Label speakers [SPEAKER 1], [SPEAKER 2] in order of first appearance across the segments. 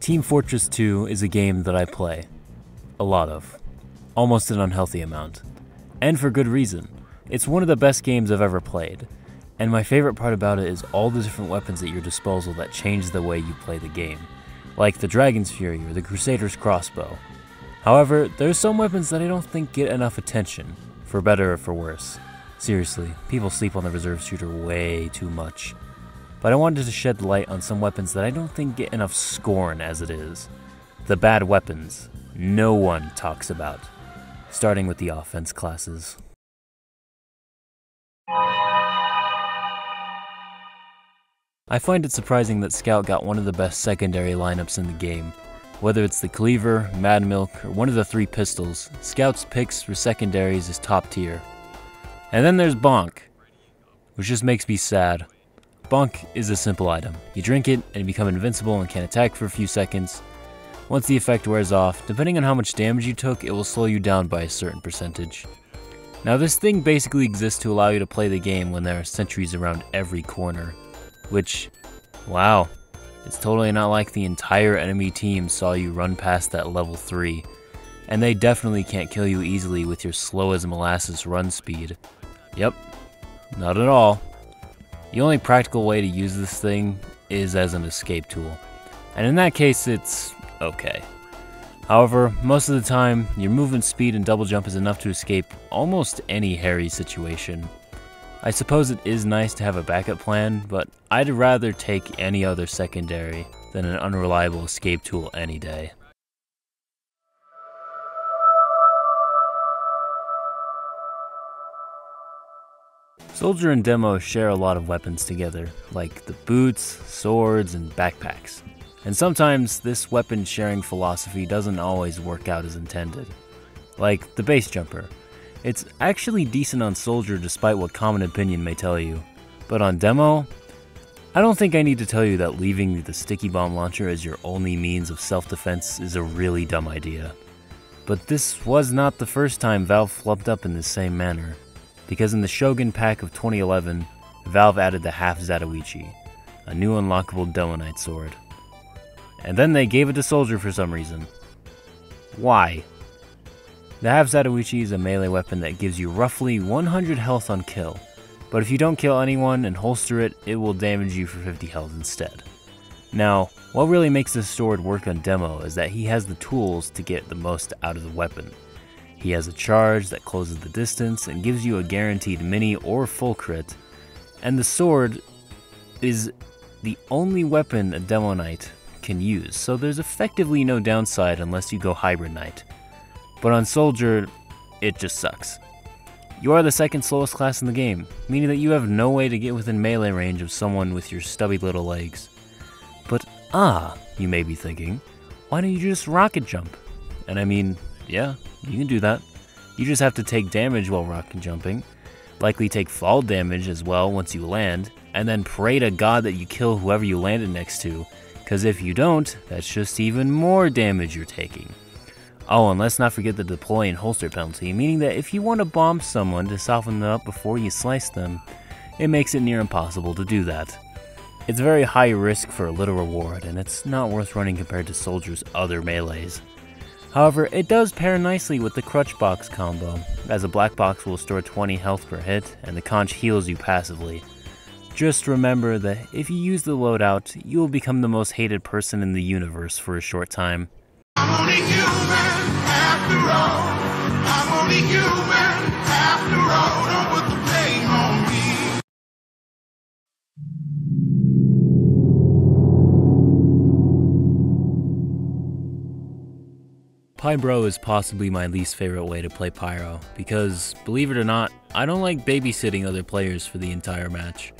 [SPEAKER 1] Team Fortress 2 is a game that I play. A lot of. Almost an unhealthy amount. And for good reason. It's one of the best games I've ever played. And my favorite part about it is all the different weapons at your disposal that change the way you play the game. Like the Dragon's Fury or the Crusader's Crossbow. However, there's some weapons that I don't think get enough attention. For better or for worse. Seriously, people sleep on the reserve shooter way too much. But I wanted to shed light on some weapons that I don't think get enough scorn as it is. The bad weapons no one talks about. Starting with the offense classes. I find it surprising that Scout got one of the best secondary lineups in the game. Whether it's the Cleaver, Mad Milk, or one of the 3 pistols, Scout's picks for secondaries is top tier. And then there's Bonk, which just makes me sad. Bonk is a simple item. You drink it and you become invincible and can attack for a few seconds. Once the effect wears off, depending on how much damage you took, it will slow you down by a certain percentage. Now this thing basically exists to allow you to play the game when there are sentries around every corner. Which, wow, it's totally not like the entire enemy team saw you run past that level 3. And they definitely can't kill you easily with your slow as molasses run speed. Yep, not at all. The only practical way to use this thing is as an escape tool, and in that case it's okay. However, most of the time, your movement speed and double jump is enough to escape almost any hairy situation. I suppose it is nice to have a backup plan, but I'd rather take any other secondary than an unreliable escape tool any day. Soldier and Demo share a lot of weapons together, like the boots, swords, and backpacks. And sometimes this weapon sharing philosophy doesn't always work out as intended. Like the base jumper. It's actually decent on Soldier despite what common opinion may tell you. But on Demo, I don't think I need to tell you that leaving the sticky bomb launcher as your only means of self-defense is a really dumb idea. But this was not the first time Valve flubbed up in this same manner. Because in the Shogun pack of 2011, Valve added the Half Zatoichi, a new unlockable Demo Knight sword. And then they gave it to Soldier for some reason. Why? The Half Zatoichi is a melee weapon that gives you roughly 100 health on kill, but if you don't kill anyone and holster it, it will damage you for 50 health instead. Now, what really makes this sword work on Demo is that he has the tools to get the most out of the weapon. He has a charge that closes the distance and gives you a guaranteed mini or full crit, and the sword is the only weapon a Demo Knight can use, so there's effectively no downside unless you go Hybrid Knight. But on Soldier, it just sucks. You are the second slowest class in the game, meaning that you have no way to get within melee range of someone with your stubby little legs. But you may be thinking, why don't you just rocket jump? And I mean, yeah, you can do that. You just have to take damage while rocket jumping, likely take fall damage as well once you land, and then pray to God that you kill whoever you landed next to, because if you don't, that's just even more damage you're taking. Oh, and let's not forget the deploy and holster penalty, meaning that if you want to bomb someone to soften them up before you slice them, it makes it near impossible to do that. It's very high risk for a little reward, and it's not worth running compared to Soldier's other melees. However, it does pair nicely with the Crutch Box combo, as a black box will store 20 health per hit, and the conch heals you passively. Just remember that if you use the loadout, you will become the most hated person in the universe for a short time.
[SPEAKER 2] I'm only human after all. I'm only human after all. Don't put the blame on me.
[SPEAKER 1] Pybro is possibly my least favorite way to play Pyro, because, believe it or not, I don't like babysitting other players for the entire match.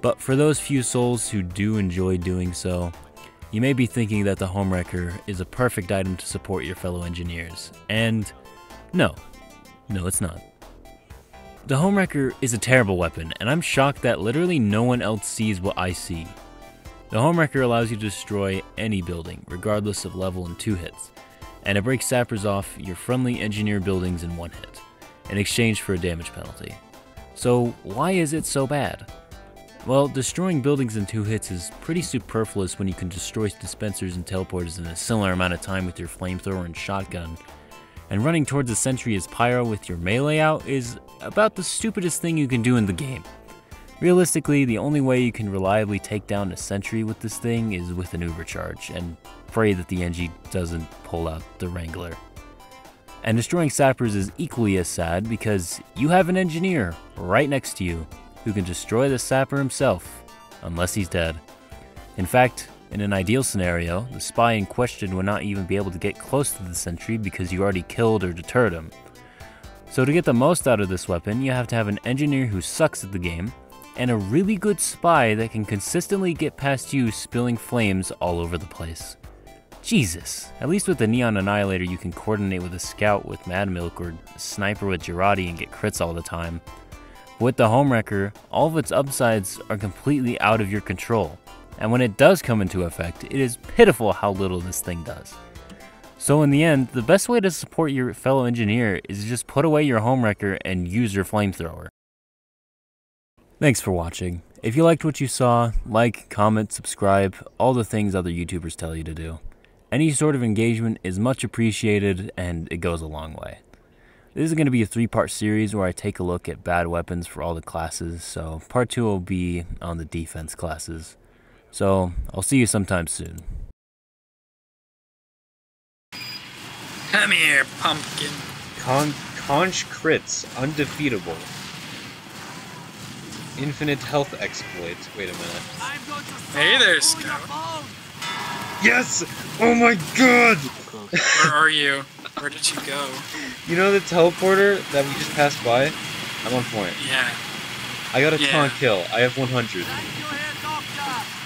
[SPEAKER 1] But for those few souls who do enjoy doing so, you may be thinking that the Homewrecker is a perfect item to support your fellow engineers, and no, it's not. The Homewrecker is a terrible weapon, and I'm shocked that literally no one else sees what I see. The Homewrecker allows you to destroy any building, regardless of level in 2 hits, and it breaks sappers off your friendly engineer buildings in 1 hit, in exchange for a damage penalty. So why is it so bad? Well, destroying buildings in 2 hits is pretty superfluous when you can destroy dispensers and teleporters in a similar amount of time with your flamethrower and shotgun. And running towards a sentry as pyro with your melee out is about the stupidest thing you can do in the game. Realistically, the only way you can reliably take down a sentry with this thing is with an overcharge, and pray that the NG doesn't pull out the Wrangler. And destroying sappers is equally as sad because you have an engineer right next to you who can destroy the sapper himself, unless he's dead. In fact, in an ideal scenario, the spy in question would not even be able to get close to the sentry because you already killed or deterred him. So to get the most out of this weapon, you have to have an engineer who sucks at the game, and a really good spy that can consistently get past you spilling flames all over the place. Jesus, at least with the Neon Annihilator you can coordinate with a scout with Mad Milk or a sniper with Girardi and get crits all the time. With the Homewrecker, all of its upsides are completely out of your control, and when it does come into effect, it is pitiful how little this thing does. So in the end, the best way to support your fellow engineer is to just put away your Homewrecker and use your flamethrower. Thanks for watching. If you liked what you saw, like, comment, subscribe, all the things other YouTubers tell you to do. Any sort of engagement is much appreciated and it goes a long way. This is going to be a 3-part series where I take a look at bad weapons for all the classes, so part 2 will be on the defense classes. So, I'll see you sometime soon.
[SPEAKER 3] Come here, pumpkin.
[SPEAKER 4] Conch crits, undefeatable. Infinite health exploits. Wait a minute.
[SPEAKER 3] Hey there, Scout.
[SPEAKER 4] Yes! Oh my god!
[SPEAKER 3] Where are you? Where did you go?
[SPEAKER 4] You know the teleporter that we just passed by? I'm on point.
[SPEAKER 3] Yeah.
[SPEAKER 4] I got a
[SPEAKER 3] Yeah.
[SPEAKER 4] taunt kill. I have 100.